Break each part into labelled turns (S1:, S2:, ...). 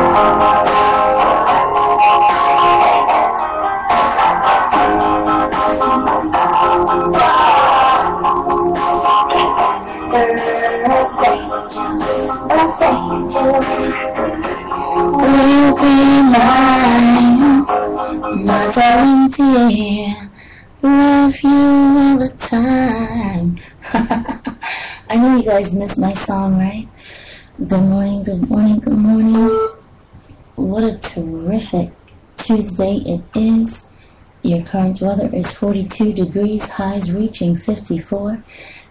S1: Will be mine, my darling dear. Love you all the time. I know you guys miss my song, right? Good morning, good morning, good morning. What a terrific Tuesday it is. Your current weather is 42 degrees, highs reaching 54.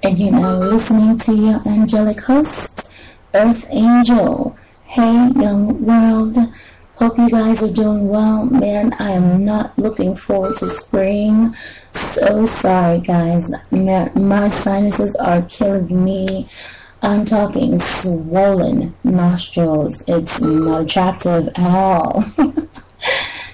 S1: And you're now listening to your angelic host, Earth Angel. Hey, young world. Hope you guys are doing well. Man, I am not looking forward to spring. So sorry, guys. Man, my sinuses are killing me. I'm talking swollen nostrils. It's not attractive at all.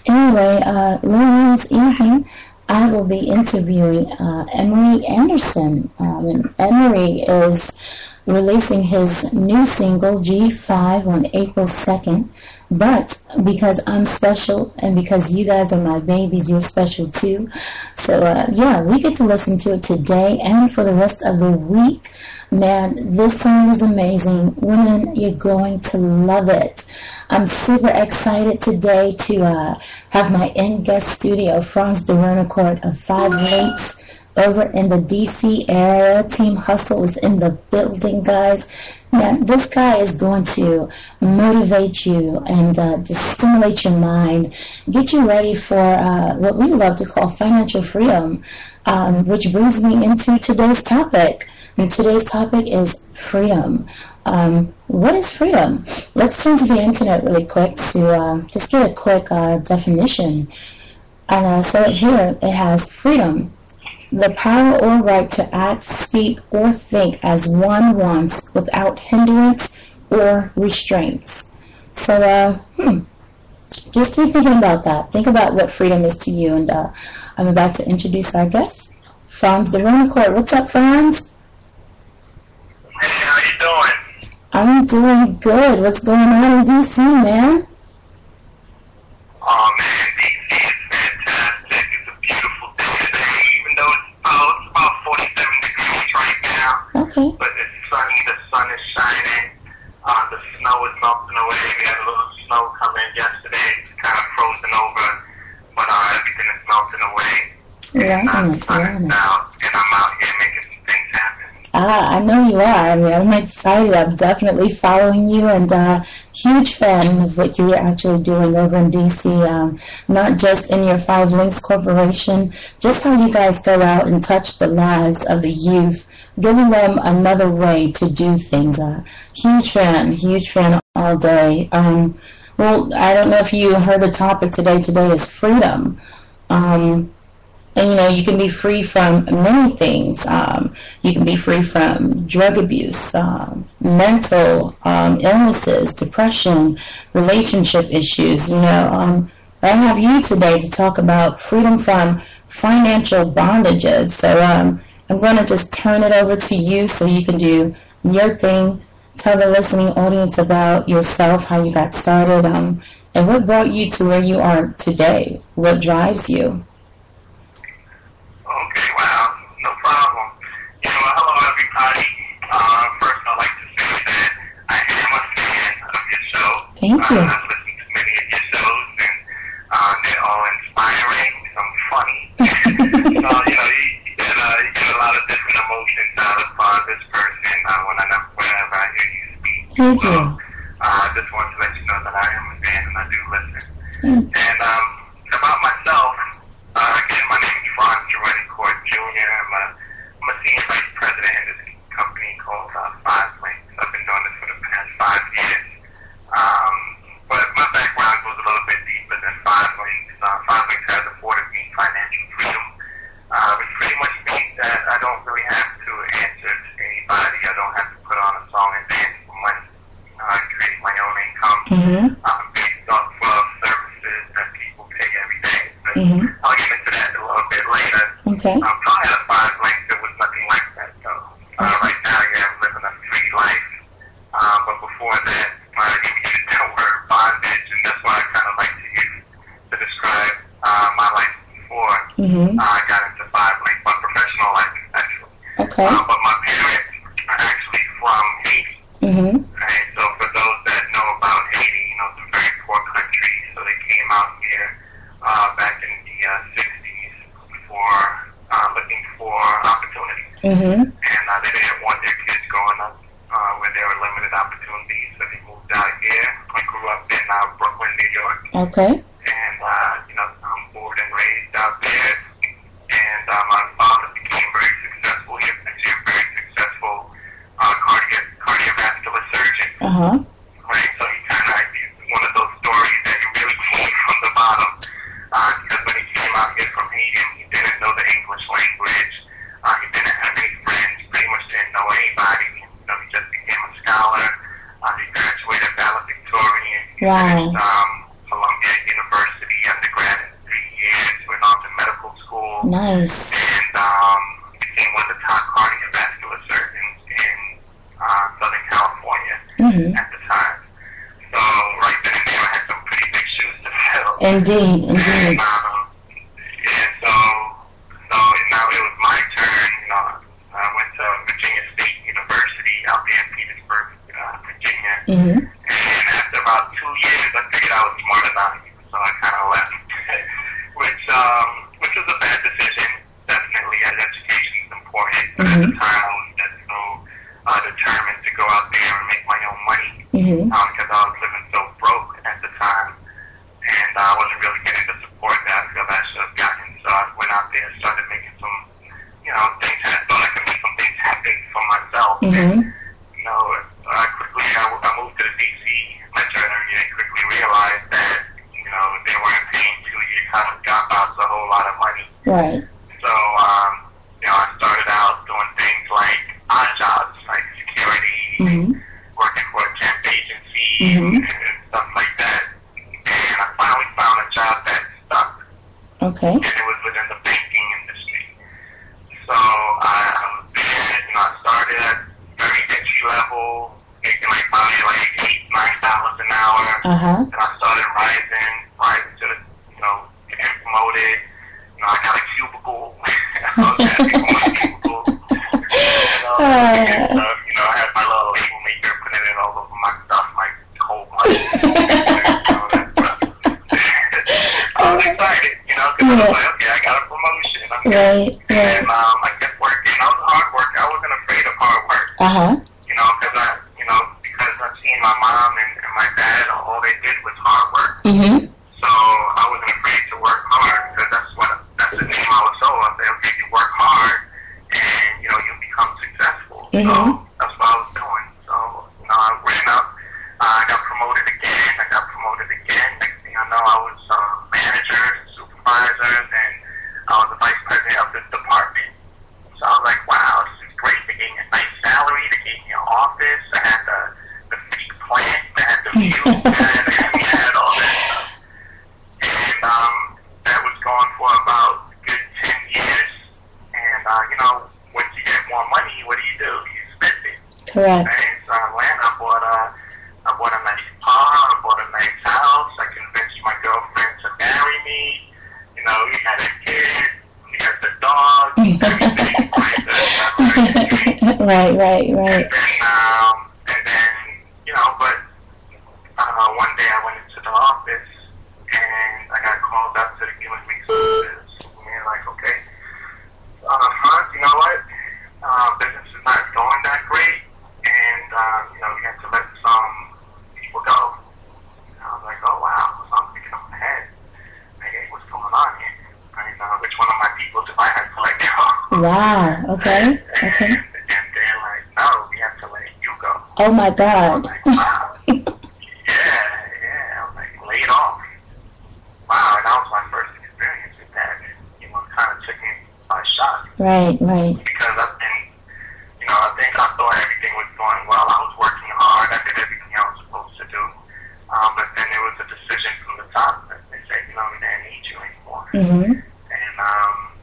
S1: Anyway, later this evening, I will be interviewing Emery Anderson. And Emery is releasing his new single, G5, on April 2nd. But because I'm special and because you guys are my babies, you're special too. So, yeah, we get to listen to it today and for the rest of the week. Man, this song is amazing. Women, you're going to love it. I'm super excited today to have my in-guest studio, Franz de Wernicourt of 5 Links, over in the DC area. Team Hustle is in the building, guys. Man, this guy is going to motivate you and just stimulate your mind, get you ready for what we love to call financial freedom, which brings me into today's topic. And today's topic is freedom. What is freedom? Let's turn to the internet really quick to just get a quick definition. And so here it has freedom: the power or right to act, speak, or think as one wants without hindrance or restraints. So, just be thinking about that. Think about what freedom is to you. And I'm about to introduce our guest, Franz de Wernicourt. What's up, Franz?
S2: Hey, how you doing?
S1: I'm doing good. What's going on in DC, man?
S2: Oh man, DC is fantastic. It's a beautiful day today, even though it's about 47 degrees right now.
S1: Okay.
S2: But it's sunny, the sun is shining, the snow is melting away. We had a little snow come in yesterday. It's kind of frozen over, but everything is melting away.
S1: Yeah,
S2: and the sun is out, and I'm out here making some things happen.
S1: I know you are. I mean, I'm excited. I'm definitely following you and huge fan of what you're actually doing over in DC. Not just in your 5 Links Corporation, just how you guys go out and touch the lives of the youth, giving them another way to do things. Huge fan all day. Well, I don't know if you heard the topic today. Today is freedom. And, you know, you can be free from many things. You can be free from drug abuse, mental illnesses, depression, relationship issues. You know, I have you today to talk about freedom from financial bondages. So I'm going to just turn it over to you so you can do your thing. Tell the listening audience about yourself, how you got started, and what brought you to where you are today. What drives you?
S2: Okay, wow, no problem. You know, hello everybody. First I'd like to say that I am a fan of your show.
S1: Thank you.
S2: I've listened to many of your shows, and they're all inspiring. Some funny. So, you know, you get a lot of different emotions out of this person whenever I hear you speak.
S1: Thank you.
S2: I just want to let you know that I am a fan and I do listen. And about myself, again, my name is Franz de Wernicourt Jr. I'm a senior vice president in this company called 5 Links. I've been doing this for the past 5 years. But my background goes a little bit deeper than 5 Links. 5 Links has afforded me financial freedom, which pretty much means that I don't really have to answer to anybody. I don't have to put on a song and dance for money. I create my own income based off of services that people pay every day. I'll get into that a little bit later.
S1: Okay.
S2: Prior to 5 Links, there was nothing like that, though. Right now, I'm living a free life. But before that, you used the word bondage.
S1: Mm-hmm.
S2: Right? So for those that know about Haiti, you know, it's a very poor country. So they came out here back in the 60s for looking for opportunity.
S1: Mm-hmm.
S2: And they didn't want their kids growing up where there were limited opportunities. So they moved out here. I grew up in Brooklyn, New York.
S1: Okay.
S2: And, you know, I'm born and raised out there. And my father became very successful. He was actually a very successful cardiovascular surgeon.
S1: Uh-huh.
S2: Right? So he kind of, one of those stories that he really came from the bottom. Because when he came out here from Haiti, he didn't know the English language. He didn't have any friends. Pretty much didn't know anybody. You know, he just became a scholar. He graduated valedictorian.
S1: Wow.
S2: Columbia University undergrad in 3 years. Went on to medical school.
S1: Nice.
S2: And became one of the top cardiovascular surgeons in Southern California at the time. So right then and there, I had some pretty big shoes to fill.
S1: Indeed, indeed.
S2: And, so now it was my turn. You know, I went to Virginia State University out there in Petersburg, Virginia.
S1: Mm-hmm.
S2: And after about 2 years, I figured I was smart enough, so I kind of left, which was a bad decision. Definitely, as education is important. But at the time, I was just so determined to go out there and make my own money because I was living so broke at the time, and I wasn't really getting the support that I feel I should have gotten. So I went out there and started making some, you know, things. I thought I could make some things happen for myself. And, you know, quickly I moved to the D.C. metro area and quickly realized that, you know, they weren't paying 2-year college dropouts a whole lot of money.
S1: Right.
S2: So, you know, I started out doing things like odd jobs, like security, working for a temp agency, and stuff like that. And I finally found a job that stuck.
S1: Okay.
S2: And it was within the banking industry. So I was there, you know, I started at very entry level, making like probably like $8-9 an hour. And I started rising to the, you know, getting promoted. You know, I got a cubicle. I was happy for my cubicle. And, you know, I had my little label maker putting it all over my stuff, my whole money. I was excited, you know, because I was like, okay, I got a promotion. I'm good. And I kept working. I was a hard worker. I wasn't afraid of hard work. You know, because I seen my mom and my dad, all they did was hard work. So I wasn't afraid to work hard because that's the name I was told. I said, okay, you work hard and, you know, you'll become successful. So that's what I was doing. So, you know, I ran up. I got promoted again. Next thing I know, I was manager, supervisor, and I was the vice president of this department. So I was like, wow, this is great. They gave me a nice salary. They gave me an office. I had the big plant. I had the view. I had all that stuff. And that was going for about a good 10 years. And, you know, once you get more money, what do? You spend it.
S1: Correct.
S2: Right? So I went, I bought a nice car, I bought a nice house. I convinced my girlfriend to marry me. You know, we had a kid, we had the dog, everything.
S1: Right.
S2: And then, you know, but one day I went into the office and I got called up to the human resources. And they're like, okay, you know what? Business is not going that great, and you know, we have to let some people go. And I was like, oh wow, so I'm thinking in my head, hey, what's going on here? And which one of my people do I have to let go?
S1: Wow. Okay.
S2: And they're like, no, we have to let you go.
S1: Oh my God.
S2: I was like, wow. Yeah. I was like, laid off. Wow, and that was my first experience with that. You know, kind of took me by shock.
S1: Right.
S2: Because I think I thought everything was going well. I was working hard. I did everything I was supposed to do. But then there was a decision from the top that they said, you know, we didn't need you anymore. And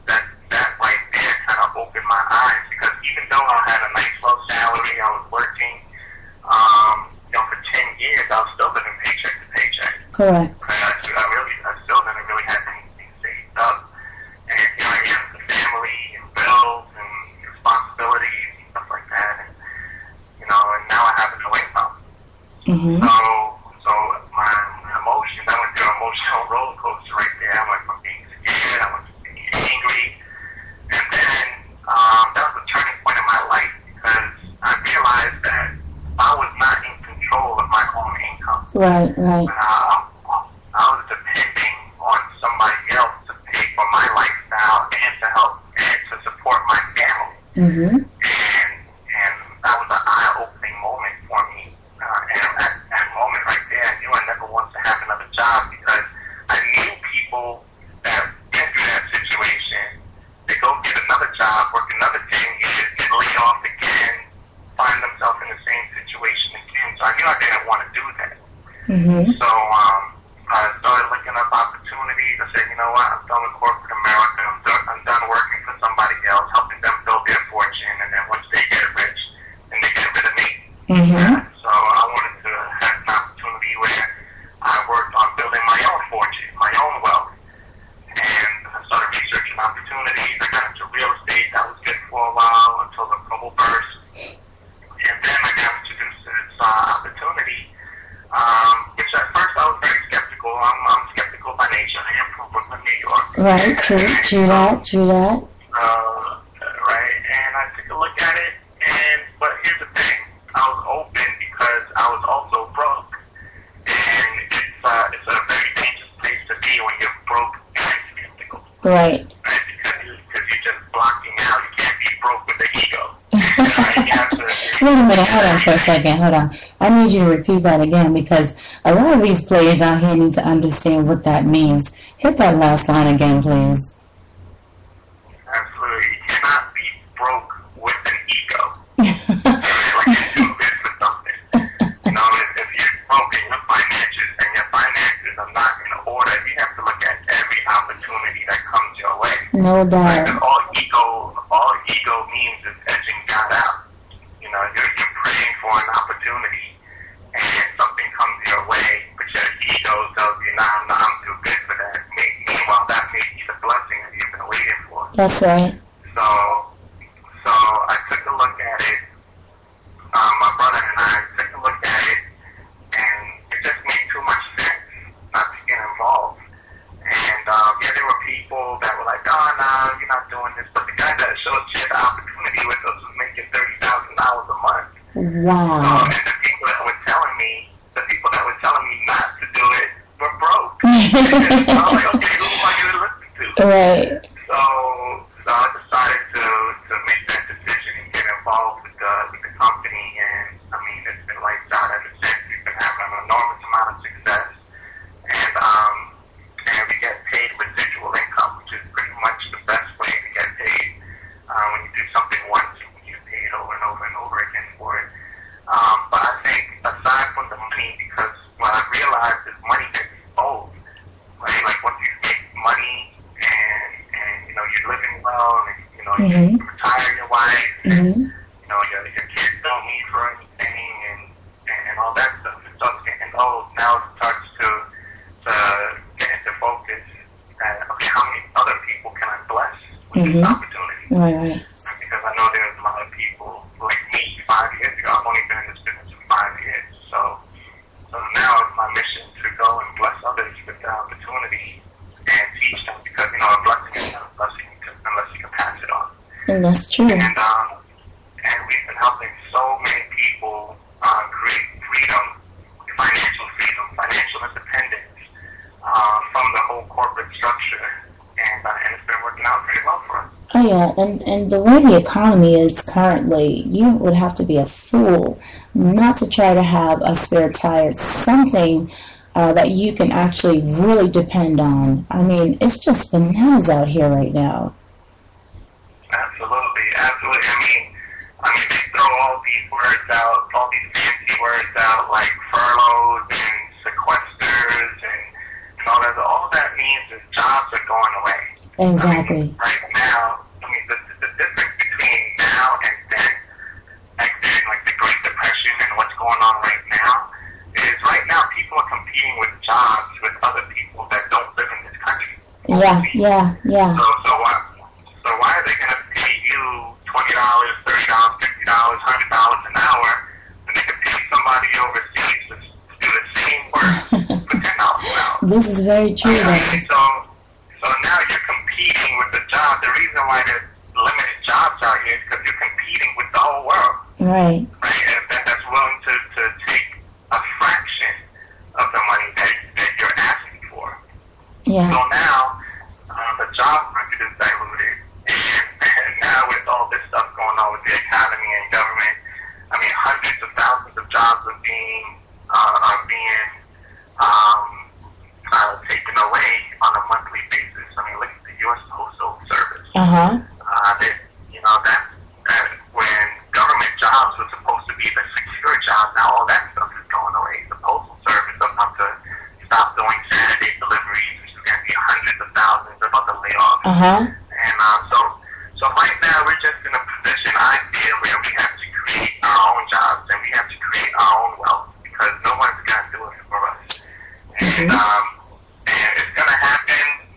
S2: that right there kind of opened my eyes because even though I had a nice low salary, I was working, you know, for 10 years, I was still living paycheck to paycheck.
S1: Correct.
S2: I still didn't really have anything saved up. And here I am with family and bills and responsibilities and stuff like that. And, you know, and now I have a no income.
S1: Mm-hmm.
S2: So my emotions, I went through an emotional roller coaster right there. I went from being scared, I went from being angry, and then that was a turning point in my life because I realized that I was not in control of my own income.
S1: Right, right.
S2: I was depending on somebody else to pay for my lifestyle and to help and to support my family.
S1: Mm-hmm.
S2: And that was an eye-opening moment for me. And at that moment right there, I knew I never wanted to have another job because I knew people that went through that situation. They go get another job, work another 10 years, get laid off again, find themselves in the same situation again. So I knew I didn't want to do that.
S1: Mm-hmm.
S2: So I started looking up opportunities. I said, you know what, I'm done with corporate America. I'm done working for somebody else, helping them build their fortune. And then once they get rich, then they get rid of me.
S1: Mm-hmm.
S2: So I wanted to have an opportunity where I worked on building my own fortune, my own wealth. And I started researching opportunities. I got into real estate. That was good for a while until the bubble burst. And then I got introduced to this opportunity, which at first I was very skeptical. I'm skeptical by nature. I am from Brooklyn, New York.
S1: Right, true that.
S2: Right, and I took a look at it, but here's the thing. I was open because I was also broke. And it's a very dangerous place to be when you're broke and skeptical.
S1: Right.
S2: Because you're just blocking out. You can't be broke with the ego. You have to,
S1: Wait a minute, hold on for a second, hold on. I need you to repeat that again because a lot of these players out here need to understand what that means. Hit that last line again, please.
S2: Absolutely. You cannot be broke with an ego. Like you're too good for something. You know, if you're broke in your finances and your finances are not in order, you have to look at every opportunity that comes your way.
S1: No doubt.
S2: Because all ego means is edging God out. You know, you're praying for an opportunity and something comes your way, but your ego tells you, nah, I'm too good for that. Meanwhile, that may be the blessing that you've been waiting for.
S1: That's right.
S2: So I took a look at it. My brother and I took a look at it, and it just made too much sense not to get involved. And there were people that were like, oh, no, you're not doing this. But the guy that shared the opportunity with us was making $30,000 a month.
S1: Wow.
S2: And the people that were telling me not to do it were broke. So I was like, okay, who am I going to listen to?
S1: Right.
S2: So I decided to make that decision and get involved with the company, and I mean it's been lights out ever since. We've been having an enormous amount of success, and we get paid residual income, which is pretty much the best way to get paid. When you do something once, you get paid over and over and over again for it. But I think aside from the money, because what I realized is money gets old, right? Like once you make money and you know you're living well, and you know you retire your wife, and you know your kids don't need for anything, and all that stuff. It starts getting old. Now it starts to get into focus. Okay, how many other people can I bless with this opportunity?
S1: Right.
S2: Because I know there's a lot of people like me 5 years ago. I've only been in this business for 5 years, so now it's my mission to go and bless others with the opportunity and teach them, because you know a blessing is not a blessing unless you can pass it on.
S1: And that's true.
S2: And we've been helping so many people create freedom, financial independence from the whole corporate structure, and it's been working out pretty well for us.
S1: Oh yeah, and the way the economy is currently, you would have to be a fool not to try to have a spare tire, something that you can actually really depend on. I mean, it's just bananas out here right now.
S2: Absolutely. I mean, they throw all these words out, all these fancy words out, like furloughs and sequesters and all that. All that means is jobs are going away.
S1: Exactly.
S2: I mean, right now, the difference between now and then, like the Great Depression and what's going on right now, is right now people are competing with jobs with other people that don't live in this country.
S1: Yeah.
S2: So why are they going to pay you $20, $30, $50, $100 an hour when they can pay somebody overseas same work for $10 an hour.
S1: This is very true.
S2: So now you're competing with the job. The reason why there's limited jobs out here is because you're competing with the whole world.
S1: Right.
S2: Right? And that's willing to take a fraction of the money that you're asking for.
S1: Yeah.
S2: So now the job market is diluted. And now with all this stuff going on with the economy and government, I mean, hundreds of thousands of jobs are being taken away on a monthly basis. I mean, look at the U.S. Postal Service. That's when government jobs were supposed to be the secure jobs. Now all that stuff is going away. The Postal Service is about to stop doing Saturday deliveries, which is going to be hundreds of thousands. They're about to lay off. And so right now we're just in a position, I feel, where we have to create our own jobs and we have to create our own wealth because no one's going to do it for us. And it's going to happen.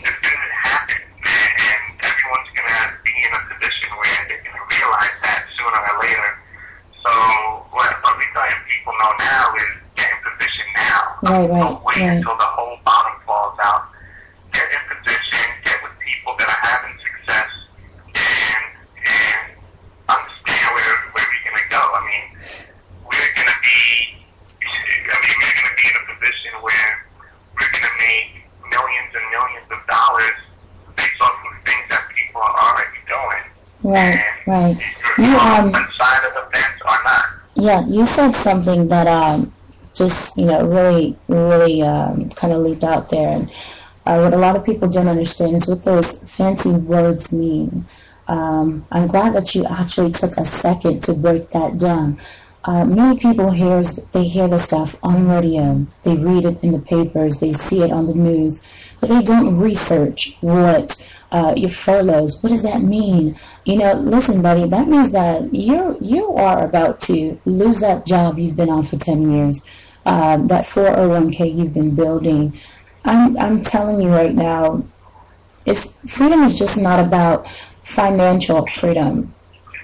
S2: It's going to happen, and everyone's going to be in a position where they're going to realize that sooner or later. So what we're letting people know now is get in position now. Don't wait until the whole bottom falls out. Get in position, get with people that are having success, and understand where we're going to go. I mean, we're going to be in a position where we're going to make millions and millions of dollars based off of things that people are already doing.
S1: Right.
S2: You're on one side of the fence or not.
S1: Yeah, you said something that just really kind of leaped out there, and what a lot of people don't understand is what those fancy words mean. I'm glad that you actually took a second to break that down. Many people hear the stuff on radio, they read it in the papers, they see it on the news, but they don't research what your furloughs, what does that mean? Listen, buddy, that means that you are about to lose that job you've been on for 10 years, that 401k you've been building. I'm telling you right now, freedom is just not about financial freedom,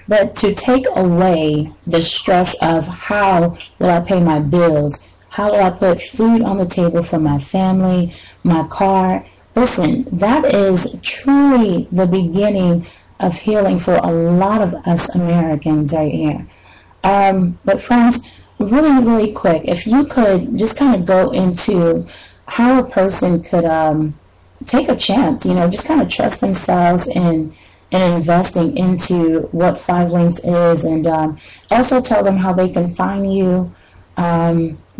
S1: but to take away the stress of how will I pay my bills, how will I put food on the table for my family, my car. Listen, that is truly the beginning of healing for a lot of us Americans right here. But friends, really, really quick, if you could just kind of go into how a person could take a chance, just kind of trust themselves in investing into what 5 Links is, and also tell them how they can find you.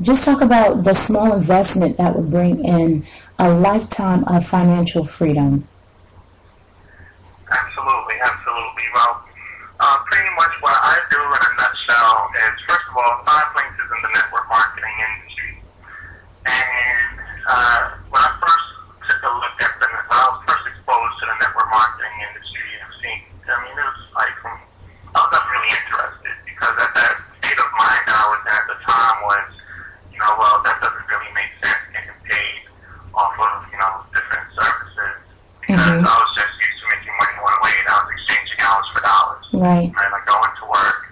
S1: Just talk about the small investment that would bring in a lifetime of financial freedom.
S2: Absolutely. Well, pretty much what I do in a nutshell is, first of all, 5 Links is in the network marketing industry. And when I first took a look at when I was first exposed to the network marketing industry, it was like, I was not really interested, because at that state of mind that I was in at the time was, that doesn't really make sense getting paid off of, different services, because I was just used to making money one way, and I was exchanging hours for dollars.
S1: Right.
S2: I go into work,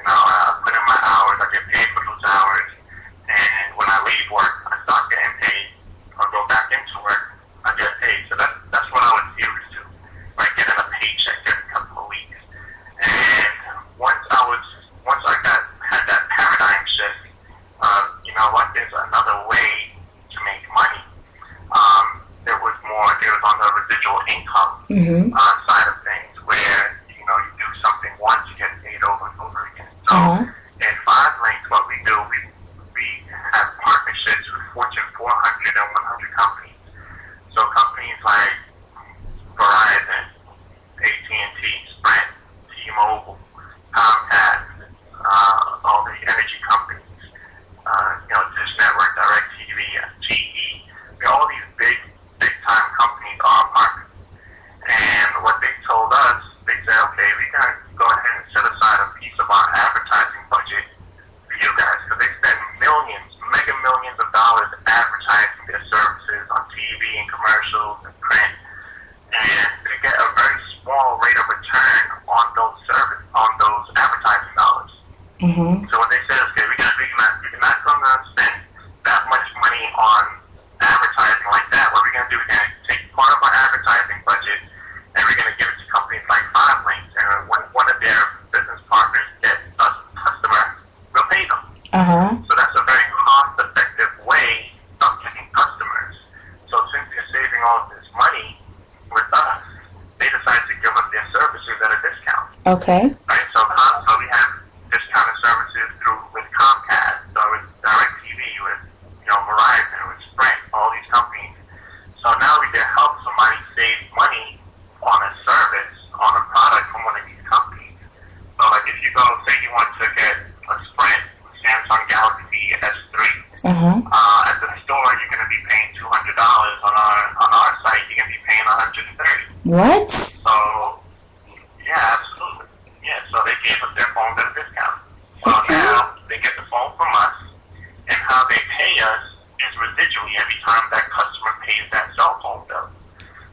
S2: I put in my hours, I get paid for those hours, and when I leave work, I start getting paid, or go back into work, I get paid. So that's what I was used to, right? Getting a paycheck every couple of weeks. And once I had that paradigm shift, there's another way to make money. There was on the residual income side of things, where you do something once, you get paid over and over again. So in 5 Links, what we do, we have partnerships with Fortune 400 and 100 companies. So companies like Verizon, AT&T, Sprint, T-Mobile, Comcast, all the energy companies, Dish Network, DirecTV, GE, all these big time companies are partners. And
S1: Okay.
S2: Right? So we have discounted services through with Comcast, so with DirecTV, with Verizon, with Sprint, all these companies. So now we can help somebody save money on a service, on a product from one of these companies. So like if you go, say you want to get a Sprint Samsung Galaxy S3, at the store you're going to be paying $200. On our site you're going to be paying $130.
S1: What?
S2: So yeah, absolutely. Yeah, so they gave us their phone at a discount. So now they get the phone from us, and how they pay us is residually every time that customer pays that cell phone bill.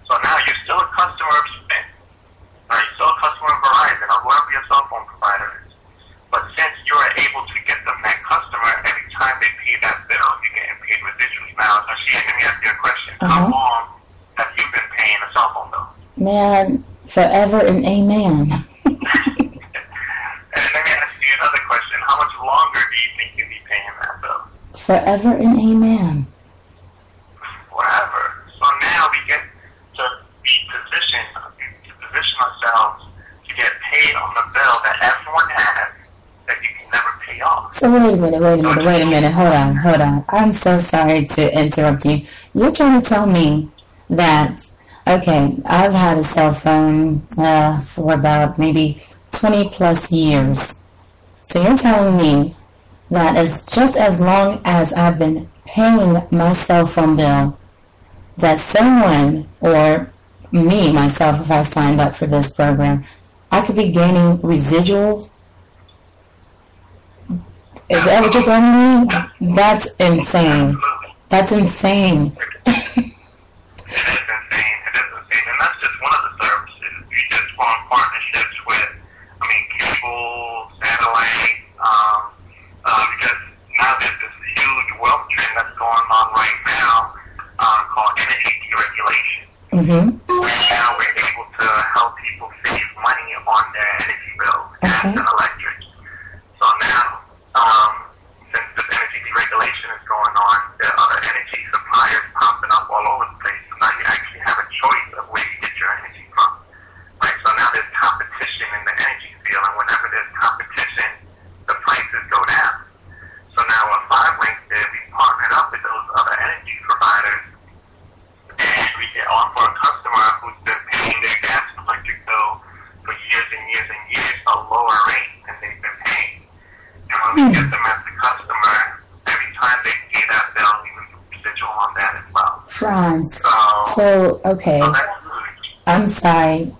S2: So now you're still a customer of Sprint, right? You're still a customer of Verizon or whoever your cell phone provider is. But since you're able to get them that customer every time they pay that bill, you're getting paid residually. Now, so let me ask you a question. How long have you been paying a cell phone bill?
S1: Man, forever and amen.
S2: And let me ask you another question. How much longer do you think you'll be paying that bill?
S1: Forever and amen.
S2: Forever. So now we get to position ourselves to get paid on the bill that everyone has that you can never pay off.
S1: So wait a minute. Hold on. I'm so sorry to interrupt you. You're trying to tell me that, okay, I've had a cell phone for about maybe 20 plus years. So you're telling me that just as long as I've been paying my cell phone bill, that someone, or me, myself, if I signed up for this program, I could be gaining residuals? Is that what you're telling me? That's insane. That's insane.
S2: It is insane. And that's just one of the services. We just form partnerships with, cable, satellite, because now there's this huge wealth trend that's going on right now called energy deregulation. Where now we're able to help people save money on their energy bills, gas and electric. So now, since this energy deregulation is going on, there are other energy suppliers popping up all over the place. So now you actually have a choice of where you get your energy from. Right? So now there's competition in the energy field, and whenever there's competition, the prices go down. So now what Five Links did, we partnered up with those other energy providers, and we get offer a customer who's been paying their gas and electric bill for years and years and years a lower rate than they've been paying. And when we get them as the customer, every time they pay that bill, we would residual on that as well.
S1: Franz, so okay, I'm sorry.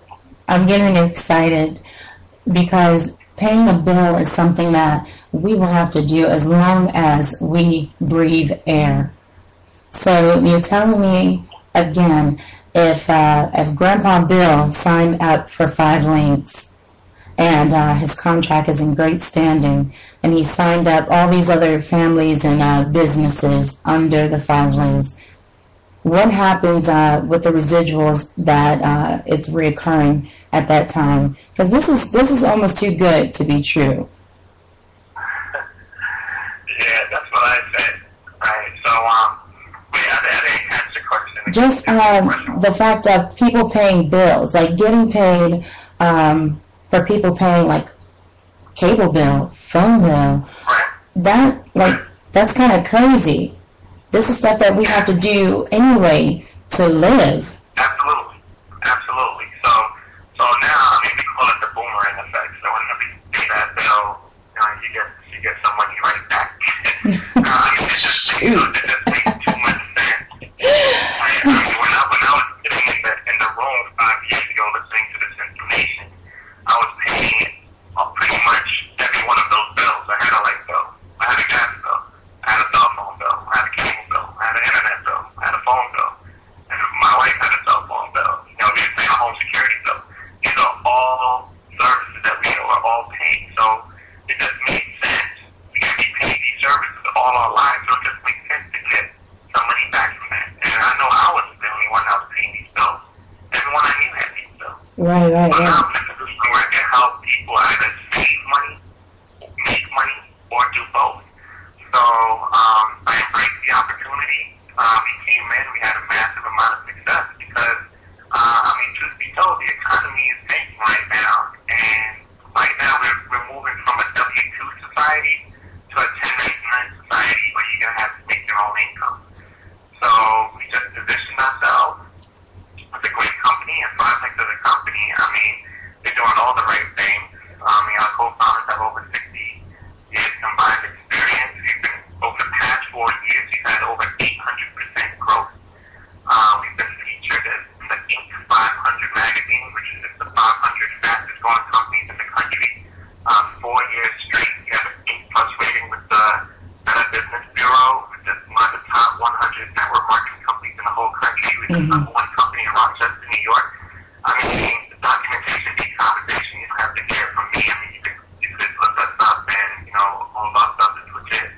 S1: I'm getting excited because paying a bill is something that we will have to do as long as we breathe air. So you're telling me, again, if Grandpa Bill signed up for Five Links and his contract is in great standing, and he signed up all these other families and businesses under the Five Links, what happens with the residuals that it's reoccurring at that time? Because this is almost too good to be true.
S2: Yeah, that's what I said. Right. So, I didn't catch the question.
S1: Just the fact of people paying bills, like getting paid for people paying like cable bill, phone bill.
S2: Right.
S1: That's kind of crazy. This is stuff that we have to do anyway to live.
S2: Absolutely. So now, we call it the boomerang effect. So whenever you pay that bill, you get some money right back. It just makes too much sense. When I was sitting in the room 5 years ago listening to this information, I was paying pretty much every one of those bills. I had a light bill, I had a gas bill, I had a cell phone bill, I had a cable bill, I had an internet bill, I had a phone bill, and my wife had a cell phone bill. We were paying a home security bill. These are all services that we were all paying. So it just made sense. We can be paying these services all our lives, so it just makes sense to get some money back from that. And I know I wasn't the only one that was paying these bills. Everyone I knew had these bills.
S1: Right.
S2: So now I'm in a position where I can help people either save money, make money, or do both. So I embraced the opportunity. We came in, we had a massive amount of success because, truth be told, the economy is tanking right now, and which is number one company in Rochester, New York. I mean, the documentation beats conversation. You don't have to hear it from me. I mean, you could look us up and, you know, all of our stuff is legit.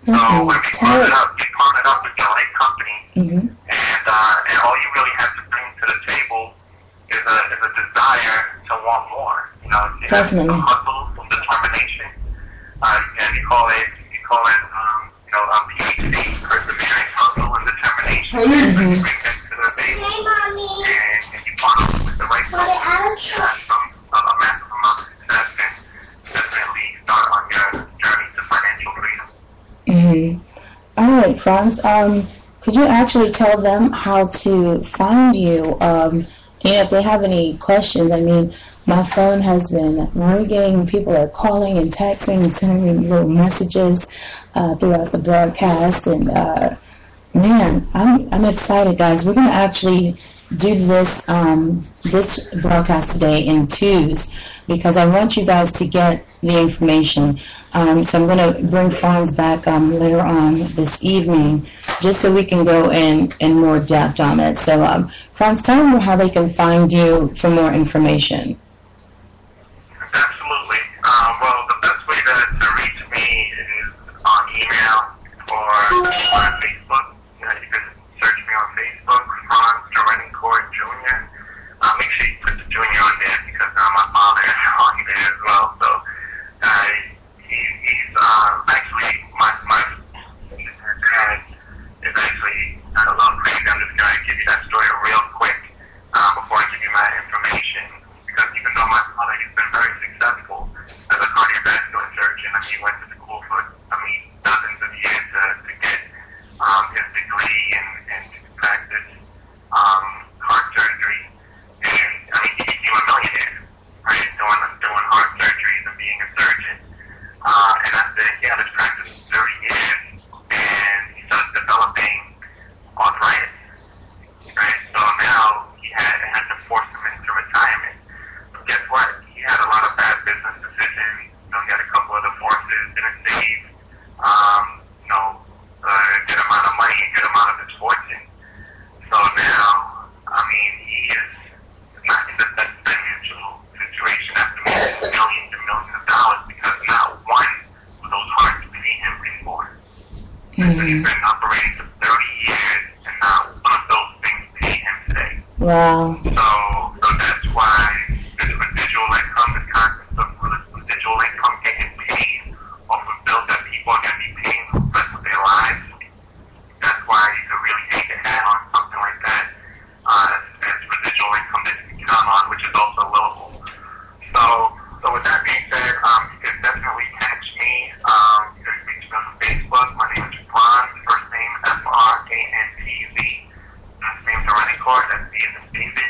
S2: So when we partnered up with the right company, and all you really have to bring to the table is a desire to want more. You know,
S1: definitely.
S2: Some hustle, some determination. And you call it, you know, PhD, perseverance, hustle, and determination. You bring that to the table, and you partner with the right company. You have a massive amount of success, and definitely start on your journey to financial freedom.
S1: All right, Franz. Could you actually tell them how to find you? And if they have any questions, I mean, my phone has been ringing. People are calling and texting and sending me little messages throughout the broadcast. And man, I'm excited, guys. We're gonna actually do this this broadcast today in twos because I want you guys to get the information. So I'm going to bring Franz back later on this evening just so we can go in more depth on it. So Franz, tell them how they can find you for more information.
S2: Absolutely. Well, the best way to reach me is on email or on Facebook. You know, you can search me on Facebook, Franz Court Jr. Make sure you put the junior on there because my father is on there as well. So he's actually my dad is actually a little crazy. I'm just going to give you that story real quick before I give you my information. Because even though my father has been very successful as a cardiovascular surgeon, I mean, he went to school for dozens of years to get his degree and to practice heart surgery. And I mean, he became a millionaire, right? Doing heart surgeries and being a surgeon. And after he had his practice for 30 years, and he started developing arthritis, right? So now he had to force him into retirement. But guess what? He had a lot of bad business decisions. You know, he had a couple of divorces, didn't save, a good amount of money, a good amount of his fortune. So now, I mean, he is not in the best financial situation after making millions and millions of dollars because not one of those hearts pay him anymore. And so he's been operating for 30 years and not one of those things pay him today.
S1: Wow.
S2: So that's why this residual income, this concept of residual income getting paid off of bills that people are going to be paying for the rest of their lives, that's why you can really hang your hat on something like that as residual income that you can count on, which is also livable. So with that being said, you can definitely catch me. You can reach me on Facebook. My name is Franz, first name Frantz. Last name Court, that's D as in David,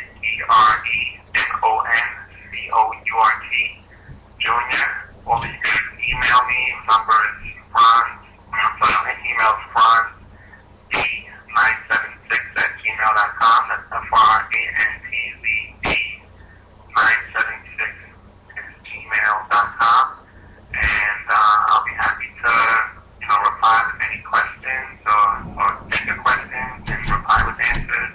S2: ERENONCOURT, Jr. Or you can email me. Number is email is franzd976@gmail.com. That's FRANTZD976@gmail.com. And I'll be happy to, reply with any questions or take the questions and reply with answers.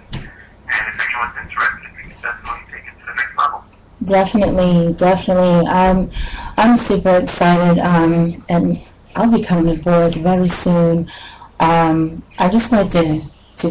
S2: And if anyone's interested, we can definitely take it to the next level.
S1: Definitely. I'm super excited, and I'll be coming aboard very soon. I just like to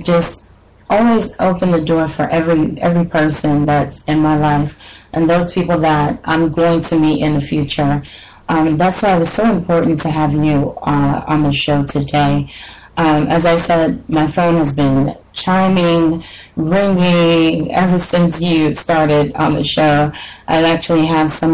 S1: just always open the door for every person that's in my life and those people that I'm going to meet in the future. That's why it was so important to have you on the show today. As I said, my phone has been chiming, ringing ever since you started on the show. I actually have some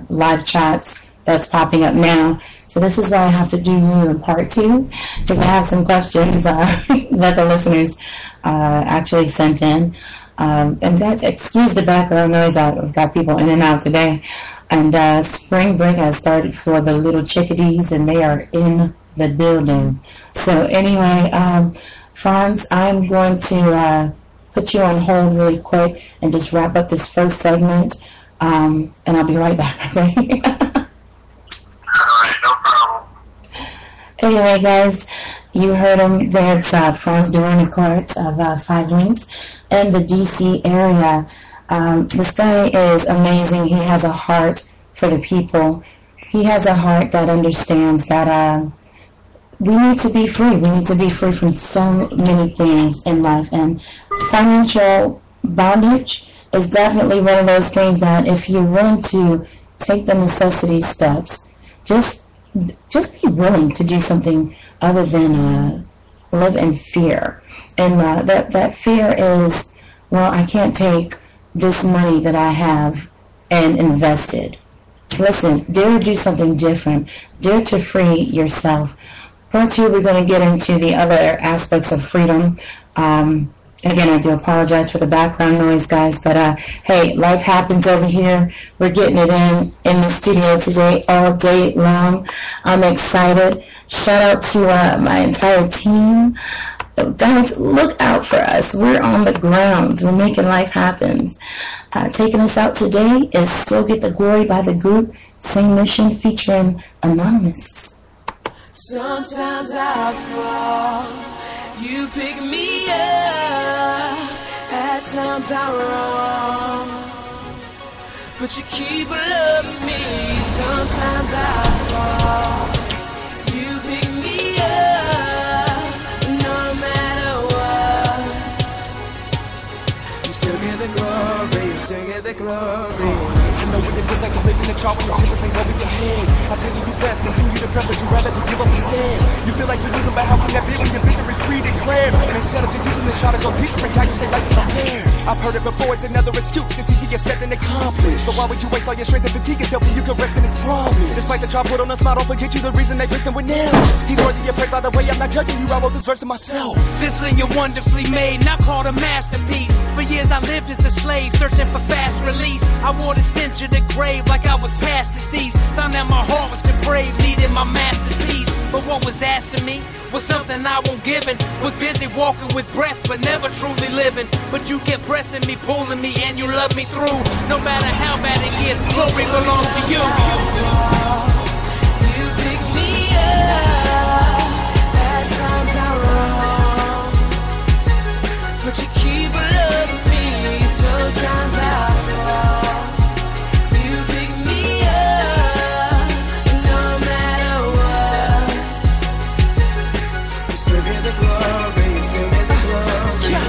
S1: live chats that's popping up now. So this is why I have to do you in part 2, because I have some questions that the listeners actually sent in. And guys, excuse the background noise. I've got people in and out today. And spring break has started for the little chickadees, and they are in the building. So anyway, Franz, I'm going to put you on hold really quick and just wrap up this first segment, and I'll be right back, okay?
S2: All right, no problem.
S1: Anyway, guys, you heard him there. It's Franz Court of Five Links in the D.C. area. This guy is amazing. He has a heart for the people. He has a heart that understands that we need to be free. We need to be free from so many things in life. And financial bondage is definitely one of those things that if you're willing to take the necessity steps, just be willing to do something other than live in fear. And that fear is, well, I can't take this money that I have and invest it. Listen, dare to do something different. Dare to free yourself. Part 2, we're going to get into the other aspects of freedom. Again, I do apologize for the background noise, guys, but hey, life happens over here. We're getting it in the studio today all day long. I'm excited. Shout out to my entire team. Guys, look out for us. We're on the ground. We're making life happen. Taking us out today is Still Get the Glory by the group Same Mission featuring Anonymous.
S3: Sometimes I fall, you pick me up. At times I wrong, but you keep loving me. Sometimes I fall, you pick me up. No matter what, you still get the glory. You still get the glory.
S4: I know what it feels like to live in the chart when the timbers ain't over your head. I tell you best, continue to press, but you rather just give up instead. You feel like you're losing, but how can that be when your victory's pre-declared? And instead of just using to try to go deeper, and how you say life is unfair. I've heard it before, it's another excuse. It's easier said than accomplished. But why would you waste all your strength and fatigue yourself when you can rest in His promise? Despite the job put on a smile, don't forget you the reason they pierced him with nails. He's worthy of praise, by the way, I'm not judging you. I wrote this verse to myself.
S3: Fifthly, you're wonderfully made, not called a masterpiece. For years I lived as a slave, searching for fast release. I wore the stench of the grave like I was past disease. Found that my heart was depraved, needed my masterpiece. But what was asked of me was something I won't give in. Was busy walking with breath, but never truly living. But you kept pressing me, pulling me, and you loved me through. No matter how bad it gets, glory belongs to you. You pick me up. At times I wrong, but you keep loving me. Sometimes I fall. You pick me up. No matter what, you still get the glory. You still get the glory.
S5: Yeah,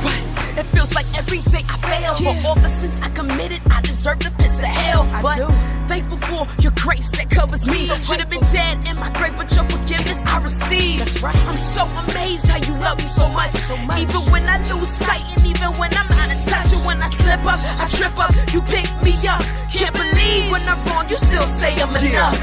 S5: right. It feels like every day I fail. For all the sins I committed, I deserve the pits of hell. But thankful for your grace that covers me. Should have been dead in my grave, but your forgiveness I receive. That's right. I'm so amazed how you love me so much. Even when I lose sight, and even when I'm out of touch, and when I slip up, I trip up, you pick me up. Can't believe when I'm wrong, you still say I'm enough.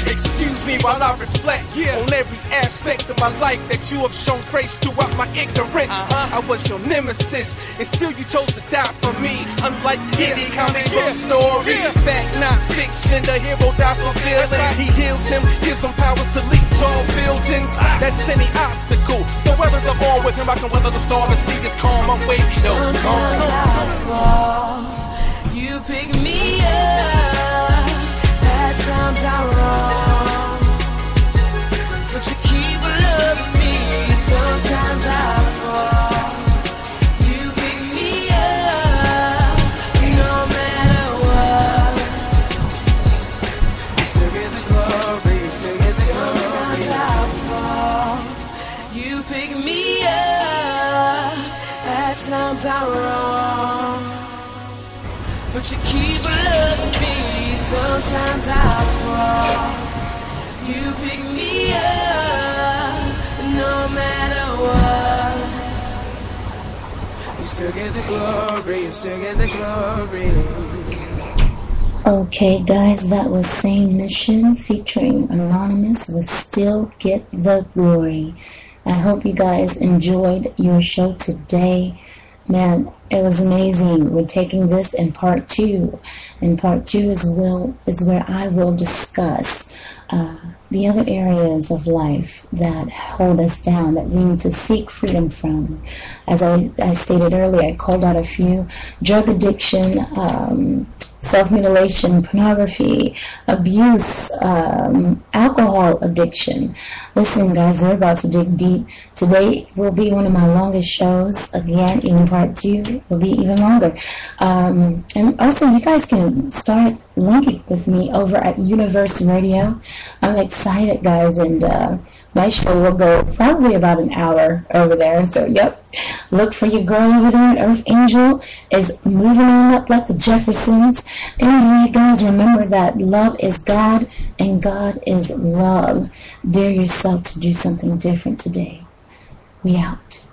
S4: Excuse me while I reflect on every aspect of my life that you have shown grace throughout my ignorance. I was your nemesis, and still you chose to die for me. Unlike any comic book story, fact not fiction, the hero dies for feeling. He heals him, gives him powers to leap tall buildings. That's any obstacle. The weathers are born with him, I can weather the storm and see his calm. I'm waiting.
S3: Sometimes I fall, you pick me up. At times I wrong, but you keep loving me. Sometimes I fall, you pick me up. No matter what, you still get the glory. You still get the glory. Sometimes I fall, you pick me up. At times I wrong, but you keep loving me. Sometimes I fall, you pick me up. No matter what, you still get the glory. You still get the glory.
S1: Okay, guys, that was Same Mission featuring Anonymous with Still Get the Glory. I hope you guys enjoyed your show today. Man, it was amazing. We're taking this in part 2. And part 2 is where I will discuss the other areas of life that hold us down, that we need to seek freedom from. As I stated earlier, I called out a few: drug addiction, self-mutilation, pornography, abuse, alcohol addiction. Listen, guys, we're about to dig deep. Today will be one of my longest shows. Again, even part 2 will be even longer. And also, you guys can start linking with me over at Universe Radio. I'm excited, guys, and my show will go probably about an hour over there. So, yep. Look for your girl over there. Earth Angel is moving on up like the Jeffersons. Anyway, guys, remember that love is God and God is love. Dare yourself to do something different today. We out.